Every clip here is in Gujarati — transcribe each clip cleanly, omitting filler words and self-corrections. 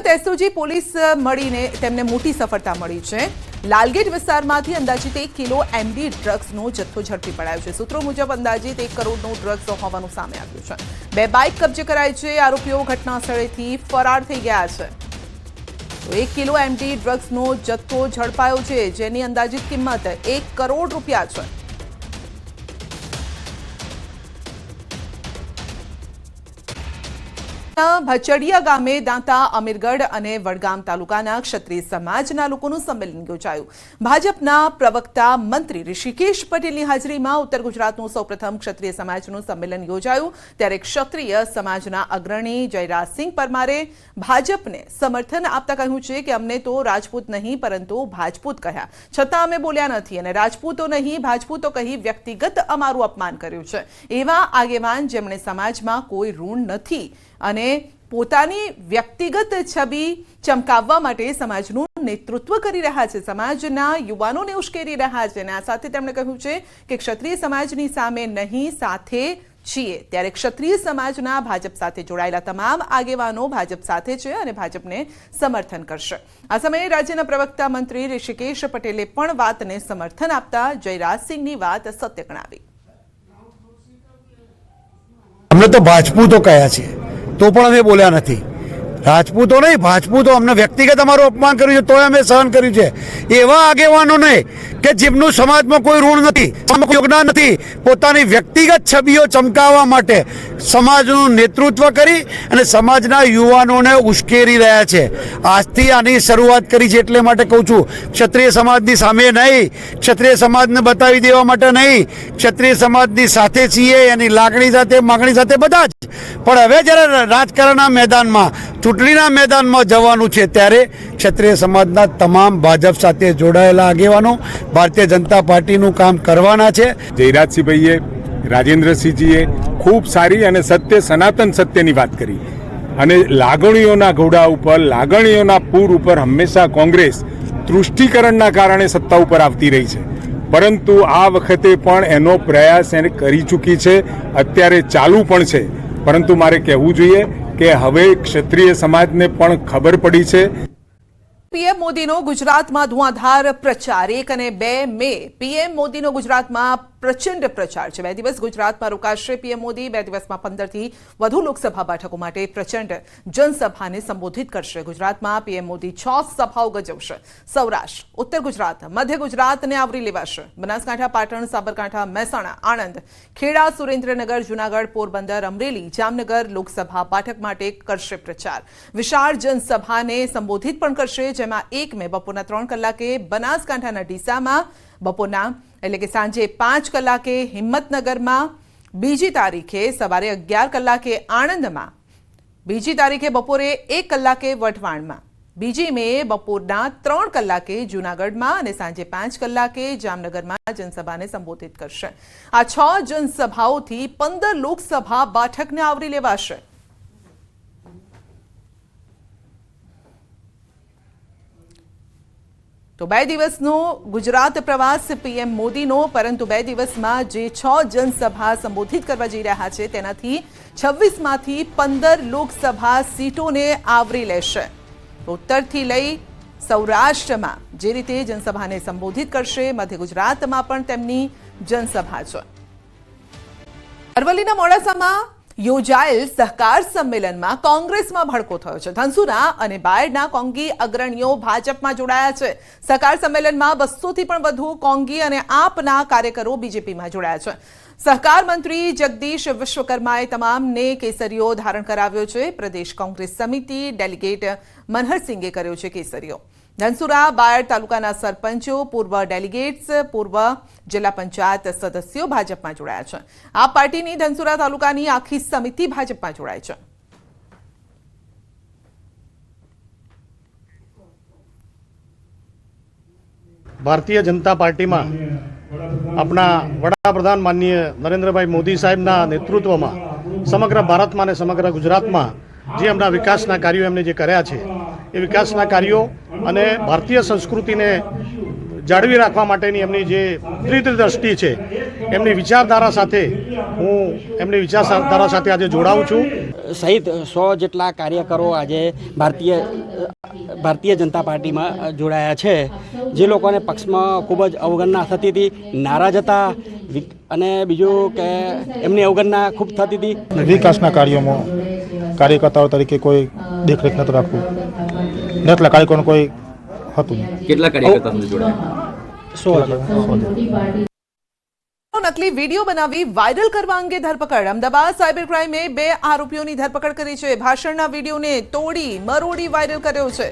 સુરત એસઓજી પોલીસ મળીને તેમને મોટી સફળતા મળી છે। લાલગેટ વિસ્તારમાંથી અંદાજિત 1 કિલો એમડી ડ્રગ્સનો જથ્થો ઝડપી પડાયો છે। સૂત્રો મુજબ અંદાજિત 1 કરોડનો ડ્રગ્સ હોવાનું સામે આવ્યું છે। 2 બાઇક કબજે કરાઈ છે। આરોપીઓ ઘટના સ્થળેથી ફરાર થઈ ગયા છે। 1 કિલો એમડી ડ્રગ્સનો જથ્થો ઝડપાયો છે, જેની અંદાજિત કિંમત 1 કરોડ રૂપિયા છે। ભચડિયા ગામે દાંતા, અમીરગઢ અને વડગામ તાલુકાના ક્ષત્રિય સમાજના લોકોનું સંમેલન યોજાયું। ભાજપના પ્રવક્તા મંત્રી ઋષિકેશ પટેલની હાજરીમાં ઉત્તર ગુજરાતનું સૌપ્રથમ ક્ષત્રિય સમાજનું સંમેલન યોજાયું। ત્યારે ક્ષત્રિય સમાજના અગ્રણી જયરાજસિંહ પરમારે ભાજપને સમર્થન આપતા કહ્યું છે કે અમને તો રાજપૂત નહીં પરંતુ ભાજપૂત કહ્યા, છતાં અમે બોલ્યા નથી અને રાજપૂતો નહીં ભાજપૂતો કહી વ્યક્તિગત અમારું અપમાન કર્યું છે। એવા આગેવાન જેમણે સમાજમાં કોઈ ઋણ નથી અને પોતાની વ્યક્તિગત છબી ચમકાવવા માટે સમાજનું નેતૃત્વ કરી રહ્યા છે, સમાજના યુવાનોને ઉશ્કેરી રહ્યા છે અને આ સાથે તેમણે કહ્યું છે કે ક્ષત્રિય સમાજની સામે નહીં સાથે છીએ। ત્યારે ક્ષત્રિય સમાજના ભાજપ સાથે જોડાયેલા તમામ આગેવાનો ભાજપ સાથે છે અને ભાજપને સમર્થન કરશે। આ સમયે રાજ્યના પ્રવક્તા મંત્રી ઋષિકેશ પટેલે પણ વાતને સમર્થન આપતા જયરાજસિંહની વાત સત્ય ગણાવી। અમને તો ભાજપૂતો કહ્યા છે तो पण अमे बोल्या नहीं। राजपूतो नहीं भाजपूतो अमने व्यक्तिगत अमारू अपमान कर्युं छे तोय अमे सहन कर्युं छे। एवा आगेवानोने के जेमनुं समाजमां कोई ऋण नथी, समाजमां कोई योगदान नथी, पोतानी व्यक्तिगत छबीओ चमकाववा माटे समाजनुं नेतृत्व करी अने समाजना युवानोने उश्केरी रह्या छे। आजथी आनी शरूआत करी छे एटले माटे कहूं छुं क्षत्रिय समाजनी सामे नहीं, क्षत्रिय समाजने बतावी देवा माटे नहीं, क्षत्रिय समाजनी साथे छीए, एनी लागणी साथे मागणी साथे बधा ज। पण हवे ज्यारे राजकारणना मैदानमां चूंटणीना मैदानमां जवानुं छे त्यारे क्षत्रिय समाजना तमाम भाजप साथे जोडाયેલા આગેવાનો भारतीय जनता पार्टीनुं काम करवाना छे। जयराजसिंहभाईए राजेन्द्रसिंहजीए खूब सारी अने सत्य सनातन सत्यनी वात करी अने लागणीओना घोड़ा उपर लागणीओना पूर उपर हमेशा कांग्रेस तुष्टिकरणना कारणे सत्ता उपर आवती रही छे, परंतु आ वखते पण एनो प्रयास एने करी चूकी छे, अत्यारे चालू पण छे। परंतु मारे कहेवुं जोईए के हवे क्षत्रिय समाजने पण खबर पड़ी छे। पीएम मोदीनो गुजरातमां धुआंधार प्रचार 1 અને 2 મે पीएम मोदीनो गुजरातमां प्रचंड प्रचार છે। 2 દિવસ ગુજરાતમાં રોકાશે પીએમ મોદી। 2 દિવસમાં 15 થી વધુ લોકસભા બેઠકો માટે પ્રચંડ જનસભાને સંબોધિત કરશે। ગુજરાતમાં પીએમ મોદી 6 સભાઓ ગજવશે। સૌરાષ્ટ્ર, ઉત્તર ગુજરાત, મધ્ય ગુજરાતને આવરી લેવાશે। બનાસકાંઠા, પાટણ, સાબરકાંઠા, મહેસાણા, આણંદ, ખેડા, સુરેન્દ્રનગર, જૂનાગઢ, પોરબંદર, અમરેલી, જામનગર લોકસભા બેઠક માટે કરશે પ્રચાર। વિશાળ જનસભાને સંબોધિત પણ કરશે, જેમાં 1 મે બપોરના 3 કલાકે બનાસકાંઠાના ડીસામાં, બપોરના એટલે કે સાંજે 5 કલાકે હિંમતનગરમાં, બીજી તારીખે સવારે 11 કલાકે આણંદમાં, બીજી તારીખે બપોરે 1 કલાકે વઢવાણમાં, બીજી મે બપોરના 3 કલાકે જૂનાગઢમાં અને સાંજે 5 કલાકે જામનગરમાં જનસભાને સંબોધિત કરશે। આ 6 જનસભાઓથી 15 લોકસભા બેઠકને આવરી લેવાશે। तो 2 દિવસનો ગુજરાત પ્રવાસ પીએમ મોદીનો, પરંતુ 2 દિવસમાં જે 6 જનસભા સંબોધિત કરવા જઈ રહ્યા છે તેનાથી 26 માંથી 15 લોકસભા સીટોને આવરી લેશે। ઉત્તરથી લઈ સૌરાષ્ટ્રમાં જે રીતે જનસભાને સંબોધિત કરશે, મધ્ય ગુજરાતમાં પણ તેમની જનસભા છે। અરવલ્લીના મોડાસામાં યોજાયેલ સહકાર સંમેલનમાં કોંગ્રેસમાં ભડકો થયો છે। ધનસુરા અને બાયડના કોંગી અગ્રણીઓ ભાજપમાં જોડાયા છે। સહકાર સંમેલનમાં 200 થી પણ વધુ કોંગી અને આપના કાર્યકરો બીજેપીમાં જોડાયા છે। સહકાર મંત્રી જગદીશ વિશ્વકર્માએ તમામને કેસરીઓ ધારણ કરાવ્યો છે। પ્રદેશ કોંગ્રેસ સમિતિ ડેલિગેટ મનહરસિંહે કર્યો છે કેસરીઓ। ધનસુરા, બાયડ તાલુકાના સરપંચો, પૂર્વ ડેલિગેટ્સ, પૂર્વ જિલ્લા પંચાયત સદસ્યો ભાજપમાં જોડાયા છે। આ પાર્ટીની ધનસુરા તાલુકાની આખી સમિતિ ભાજપમાં જોડાય છે। भारतीय जनता पार्टी में अपना वडाप्रधान माननीय नरेन्द्रभाई मोदी साहेबना नेतृत्वમાં समग्र भारतમાં અને સમગ્ર ગુજરાતમાં જે એમના વિકાસના કાર્યો એમને જે કર્યા છે એ વિકાસના કાર્યો અને ભારતીય સંસ્કૃતિને જાળવી રાખવા માટેની એમની જે દ્રષ્ટિ છે એમની વિચારધારા સાથે હું એમની વિચારધારા સાથે આજે જોડાઉં છું। સહિત 100 જેટલા કાર્યકરો આજે ભારતીય જનતા પાર્ટીમાં જોડાયા છે, જે લોકોને પક્ષમાં ખૂબ જ અવગણના થતી હતી, નારાજ હતા અને બીજું કે એમની અવગણના ખૂબ થતી હતી. વિકાસના કાર્યોમાં કાર્યકર્તાઓ તરીકે કોઈ દેખરેખ નહોતું રાખવું, એટલા કાર્યકરોનું કોઈ હતું નહીં. કેટલા કાર્યકર્તાઓ જોડાયા? 100 નકલી વિડીયો બનાવી વાયરલ કરવા અંગે ધરપકડ. અમદાવાદ સાયબર ક્રાઇમે 2 આરોપીઓની ધરપકડ કરી છે. ભાષણના વિડીયોને તોડી મરોડી વાયરલ કર્યો છે.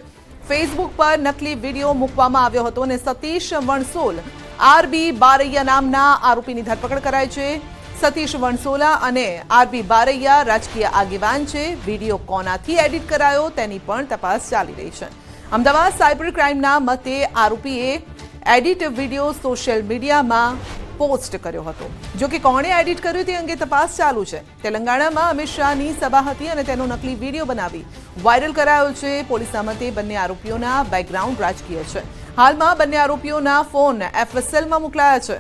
ફેસબુક પર નકલી વિડીયો મૂકવામાં આવ્યો હતો અને સતીશ વણસોલ આરબી બારૈયા નામના આરોપીની ધરપકડ કરાઈ છે. સતીશ વણસોલા અને આરબી બારૈયા રાજકીય આગેવાન છે. વિડીયો કોનાથી એડિટ કરાયો તેની પણ તપાસ ચાલી રહી છે. અમદાવાદ સાયબર ક્રાઇમના મતે આરોપીએ એડિટ વિડીયો સોશિયલ મીડિયામાં પોસ્ટ કર્યો હતો. જો કે કોણે એડિટ કર્યું તે અંગે તપાસ ચાલુ છે. તેલંગાણામાં અમિત શાહની સભા હતી અને તેનો નકલી વિડીયો બનાવી વાયરલ કરાયો છે. પોલીસના મતે બંને આરોપીઓના બેકગ્રાઉન્ડ રાજકીય છે. હાલમાં બંને આરોપીઓના ફોન એફએસએલમાં મોકલાયા છે.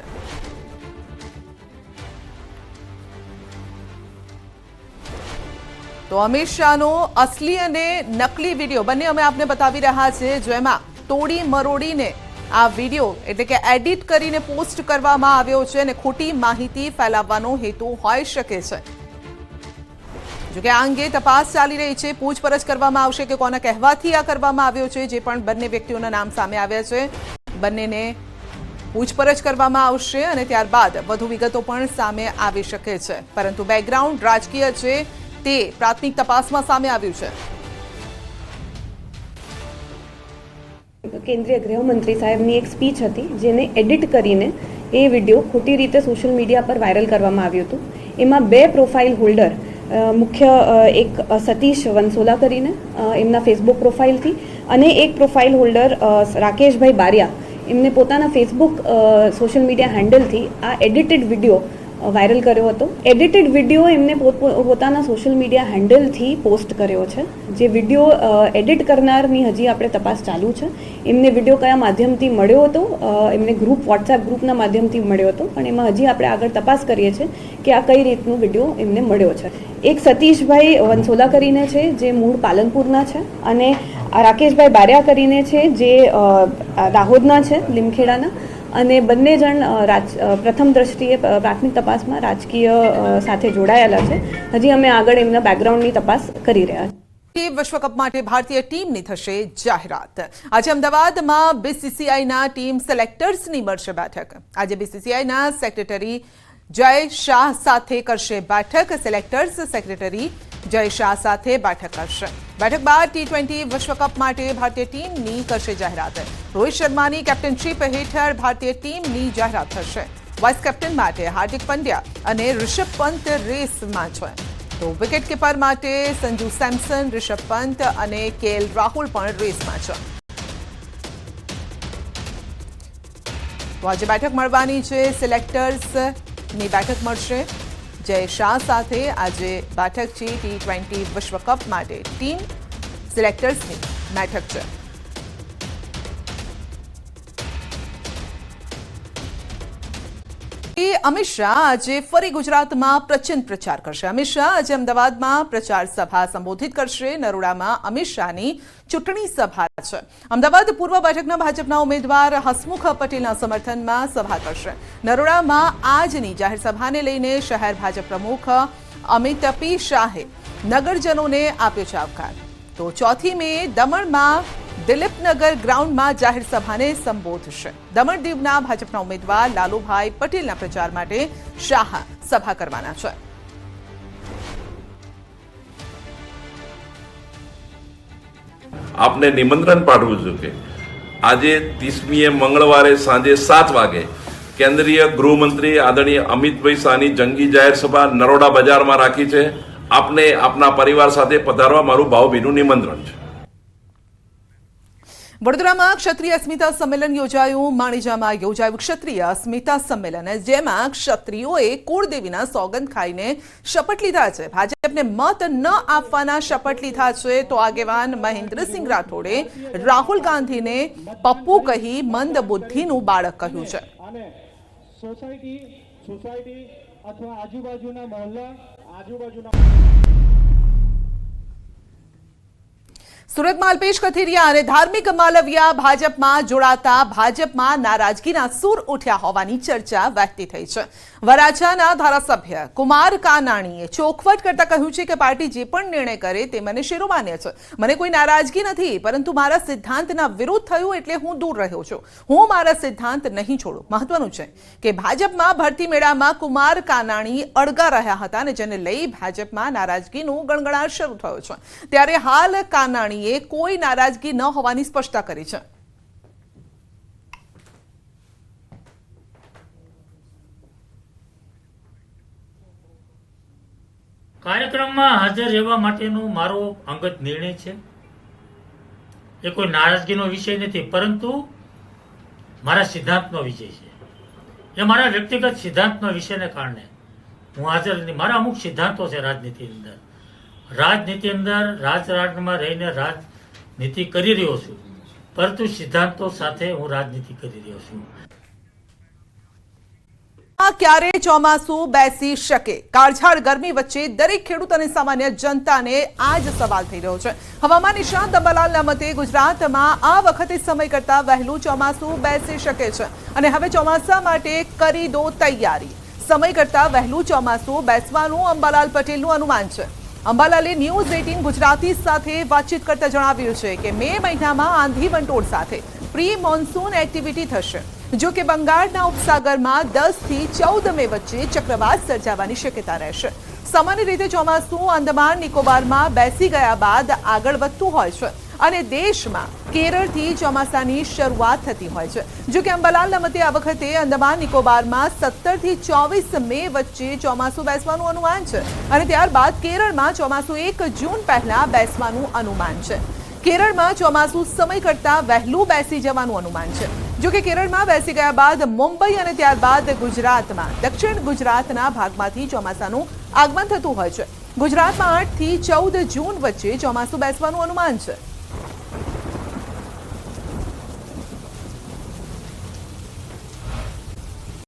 તો અમિત શાહનો અસલી અને નકલી વિડીયો બંને અમે આપને બતાવી રહ્યા છે, જેમાં તોડી મરોડીને આ વિડીયો એટલે કે એડિટ કરીને પોસ્ટ કરવામાં આવ્યો છે અને ખોટી માહિતી ફેલાવવાનો હેતુ હોઈ શકે છે. જોકે આ અંગે તપાસ ચાલી રહી છે. પૂછપરછ કરવામાં આવશે કે કોના કહેવાથી આ કરવામાં આવ્યો છે. જે પણ બંને વ્યક્તિઓના નામ સામે આવ્યા છે, બંનેને પૂછપરછ કરવામાં આવશે અને ત્યારબાદ વધુ વિગતો પણ સામે આવી શકે છે. પરંતુ બેકગ્રાઉન્ડ રાજકીય છે તે પ્રાથમિક તપાસમાં સામે આવ્યું છે. કેન્દ્રીય ગૃહમંત્રી સાહેબની એક સ્પીચ હતી, જેને એડિટ કરીને એ વિડીયો ખોટી રીતે સોશિયલ મીડિયા પર વાયરલ કરવામાં આવ્યું હતું. એમાં 2 પ્રોફાઇલ હોલ્ડર, મુખ્ય એક સતીશ વનસોલા કરીને એમના ફેસબુક પ્રોફાઇલથી અને એક પ્રોફાઇલ હોલ્ડર રાકેશભાઈ બારિયા એમને પોતાના ફેસબુક સોશિયલ મીડિયા હેન્ડલથી આ એડિટેડ વિડીયો વાયરલ કર્યો હતો. એડિટેડ વિડીયો એમને પોતાના સોશિયલ મીડિયા હેન્ડલથી પોસ્ટ કર્યો છે. જે વિડીયો એડિટ કરનારની હજી આપણે તપાસ ચાલુ છે. એમને વિડીયો કયા માધ્યમથી મળ્યો હતો, એમને વોટ્સએપ ગ્રુપના માધ્યમથી મળ્યો હતો, પણ એમાં હજી આપણે આગળ તપાસ કરીએ છીએ કે આ કઈ રીતનો વિડીયો એમને મળ્યો છે. એક સતીશભાઈ વનસોલા કરીને છે, જે મૂળ પાલનપુરના છે, અને રાકેશભાઈ બારિયા કરીને છે, જે દાહોદના છે, લીમખેડાના. અને બંને જણ પ્રથમ દ્રષ્ટિએ પ્રાથમિક તપાસમાં રાજકીય સાથે જોડાયેલા છે. હજી અમે આગળ એમના બેકગ્રાઉન્ડની તપાસ કરી રહ્યા છીએ. વિશ્વકપ માટે ભારતીય ટીમની થશે જાહેરાત. આજે અમદાવાદમાં બીસીસીઆઈના ટીમ સિલેક્ટર્સની મળશે બેઠક. આજે બીસીસીઆઈના સેક્રેટરી જય શાહ સાથે કરશે બેઠક. સિલેક્ટર્સ સેક્રેટરી જય શાહ સાથે બેઠક કરશે. બેઠક બાદ T20 વિશ્વકપ માટે ભારતીય ટીમની કરશે જાહેરાત. રોહિત શર્માની કેપ્ટનશીપ હેઠળ ભારતીય ટીમની જાહેરાત થશે. વાઇસ કેપ્ટન માટે હાર્દિક પંડ્યા અને ઋષભ પંત રેસમાં છે. તો વિકેટ કીપર માટે સંજુ સેમસન, ઋષભ પંત અને KL રાહુલ પણ રેસમાં છે. તો આજે બેઠક મળવાની છે. સિલેક્ટર્સની બેઠક મળશે. જય શાહ સાથે આજે બેઠક છે. T20 વિશ્વકપ માટે ટીમ સિલેક્ટર્સની બેઠક છે. અમિત શાહ આજે ફરી ગુજરાતમાં પ્રચંડ પ્રચાર કરશે. અમિત શાહ આજે અમદાવાદમાં પ્રચાર સભા સંબોધિત કરશે. નરોડામાં અમિત શાહની ચૂંટણી સભા છે. અમદાવાદ પૂર્વ બેઠકના ભાજપના ઉમેદવાર હસમુખ પટેલના સમર્થનમાં સભા કરશે. નરોડામાં આજની જાહેર સભાને લઈને શહેર ભાજપ પ્રમુખ અમિત પી શાહે નગરજનોને આપ્યો છે આવકાર. તો 4 મે દમણમાં દિલીપનગર ગ્રાઉન્ડમાં જાહેર સભાને સંબોધશે. દમણ દીવના ભાજપના ઉમેદવાર લાલુભાઈ પટેલના પ્રચાર માટે શાહ સભા કરવાના છે. આપને નિમંત્રણ પાઠવું છું કે આજે 30મીએ મંગળવારે સાંજે 7 વાગે કેન્દ્રીય ગૃહમંત્રી આદરણીય અમિતભાઈ શાહની જંગી જાહેર સભા નરોડા બજારમાં રાખી છે. આપને આપના પરિવાર સાથે પધારવા મારું ભાવભીનું નિમંત્રણ છે. વડોદરામાં ક્ષત્રિય અસ્મિતા સંમેલન યોજાયું. માણીજામાં યોજાયું ક્ષત્રિય અસ્મિતા સંમેલન, જેમાં ક્ષત્રિયોએ કુળદેવીના સોગંદ ખાઈને શપથ લીધા છે. ભાજપને મત ન આપવાના શપથ લીધા છે. તો આગેવાન મહેન્દ્રસિંહ રાઠોડે રાહુલ ગાંધીને પપ્પુ કહી મંદ બુદ્ધિનું બાળક કહ્યું છે. સોસાયટી અથવા આજુબાજુના મહોલ્લા સુરતમાં અલ્પેશ કથિરિયા અને ધાર્મિક માલવિયા ભાજપમાં જોડાતા ભાજપમાં નારાજગીના સૂર ઉઠ્યા હોવાની ચર્ચા વહેતી થઈ છે. વરાછાના ધારાસભ્ય કુમાર કાનાણીએ ચોખવટ કરતા કહ્યું છે કે પાર્ટી જે પણ નિર્ણય કરે તે મને શિરોમાન્ય છે. મને કોઈ નારાજગી નથી, પરંતુ મારા સિદ્ધાંતના વિરુદ્ધ થયું એટલે હું દૂર રહ્યો છું. હું મારા સિદ્ધાંત નહીં છોડું. મહત્વનું છે કે ભાજપમાં ભરતી મેળામાં કુમાર કાનાણી અડગા રહ્યા હતા અને જેને લઈ ભાજપમાં નારાજગીનું ગણગણાટ શરૂ થયો છે. ત્યારે હાલ કાનાણીએ કોઈ નારાજગી ન હોવાની સ્પષ્ટતા કરી છે. કાર્યક્રમમાં હાજર રહેવા માટેનો મારો અંગત નિર્ણય છે. એ કોઈ નારાજગીનો વિષય નથી, પરંતુ મારા સિદ્ધાંતનો વિષય છે. એ મારા વ્યક્તિગત સિદ્ધાંતનો વિષયને કારણે હું હાજર નથી. મારા અમુક સિદ્ધાંતો છે રાજનીતિ અંદર રાજકારણમાં રહીને રાજનીતિ કરી રહ્યો છું, પરંતુ સિદ્ધાંતો સાથે હું રાજનીતિ કરી રહ્યો છું. ક્યારે ચોમાસું બેસી શકે? કાળઝાળ ગરમી વચ્ચે દરેક ખેડૂત અને સામાન્ય જનતાને આ જ સવાલ થઈ રહ્યો છે. હવામાન નિષ્ણાત અંબાલાલના મતે ગુજરાતમાં આ વખતે સમય કરતા વહેલું ચોમાસું બેસી શકે છે અને હવે ચોમાસા માટે કરી દો તૈયારી. સમય કરતા વહેલું ચોમાસું બેસવાનું અંબાલાલ પટેલનું અનુમાન છે. અંબાલાલે ન્યૂઝ 18 ગુજરાતી સાથે વાતચીત કરતા જણાવ્યું છે કે મે મહિનામાં આંધી વંટોળ સાથે પ્રી મોન્સૂન એક્ટિવિટી થશે. જો કે બંગાળના ઉપસાગરમાં 10 થી 14 મે વચ્ચે ચક્રવાત સર્જાવાની શક્યતા રહેશે. સામાન્ય રીતે ચોમાસું અંદમાન નિકોબારમાં બેસી ગયા બાદ આગળ વધતું હોય છે અને દેશમાં કેરળથી ચોમાસાની શરૂઆત થતી હોય છે. જો કે અંબાલાલના મતે આ વખતે અંદમાન નિકોબારમાં 17 થી 24 મે વચ્ચે ચોમાસું બેસવાનું અનુમાન છે અને ત્યારબાદ કેરળમાં ચોમાસું 1 જૂન પહેલા બેસવાનું અનુમાન છે. કેરળમાં ચોમાસું સમય કરતા વહેલું બેસી જવાનું અનુમાન છે. જો કે કેરળમાં બેસી ગયા બાદ મુંબઈ અને ત્યારબાદ ગુજરાતમાં દક્ષિણ ગુજરાતના ભાગમાંથી ચોમાસાનું આગમન થતું હોય છે. ગુજરાતમાં 8 થી 14 જૂન વચ્ચે ચોમાસું બેસવાનું અનુમાન છે.